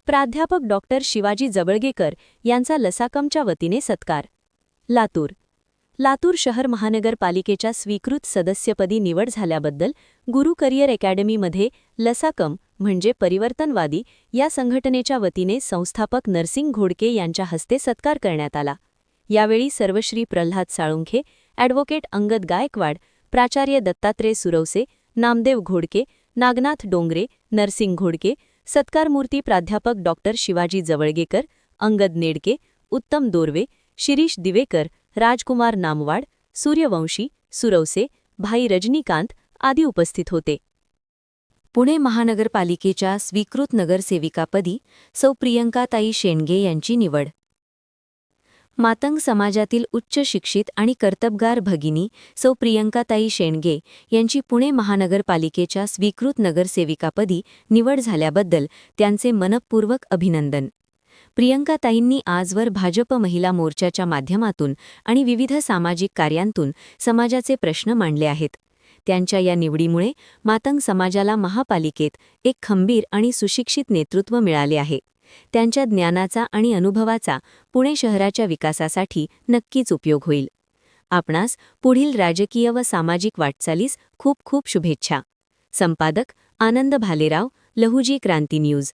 प्राध्यापक डॉक्टर शिवाजी जवळगेकर यांचा लसाकमच्या वतीने सत्कार. लातूर शहर महानगरपालिकेच्या स्वीकृत सदस्यपदी निवड झाल्याबद्दल गुरु करिअर अकॅडमीमध्ये लसाकम म्हणजे परिवर्तनवादी या संघटनेच्या वतीने संस्थापक नरसिंग घोडके यांच्या हस्ते सत्कार करण्यात आला. यावेळी सर्वश्री प्रल्हाद साळुंखे, ॲडव्होकेट अंगद गायकवाड, प्राचार्य दत्तात्रय सुरवसे, नामदेव घोडके, नागनाथ डोंगरे, नरसिंग घोडके, सत्कारमूर्ती प्राध्यापक डॉक्टर शिवाजी जवळगेकर, अंगद नेडके, उत्तम दोरवे, शिरीष दिवेकर, राजकुमार नामवाड, सूर्यवंशी, सुरवसे, भाई रजनीकांत आदी उपस्थित होते. पुणे महानगरपालिकेच्या स्वीकृत नगरसेविकापदी सौ प्रियंकाताई शेंडगे यांची निवड. मातंग समाजातील उच्च शिक्षित आणि कर्तबगार भगिनी सौ प्रियंकाताई शेंडगे यांची पुणे महानगरपालिकेच्या स्वीकृत नगरसेविकापदी निवड झाल्याबद्दल त्यांचे मनःपूर्वक अभिनंदन. प्रियंकाताईंनी आजवर भाजप महिला मोर्चाच्या माध्यमातून आणि विविध सामाजिक कार्यांतून समाजाचे प्रश्न मांडले आहेत. त्यांच्या या निवडीमुळे मातंग समाजाला महापालिकेत एक खंबीर आणि सुशिक्षित नेतृत्व मिळाले आहे. त्यांच्या ज्ञानाचा आणि अनुभवाचा पुणे शहराच्या विकासासाठी नक्कीच उपयोग होईल. आपणास पुढील राजकीय व सामाजिक वाटचालीस खूप खूप शुभेच्छा. संपादक आनंद भालेराव, लहुजी क्रांती न्यूज.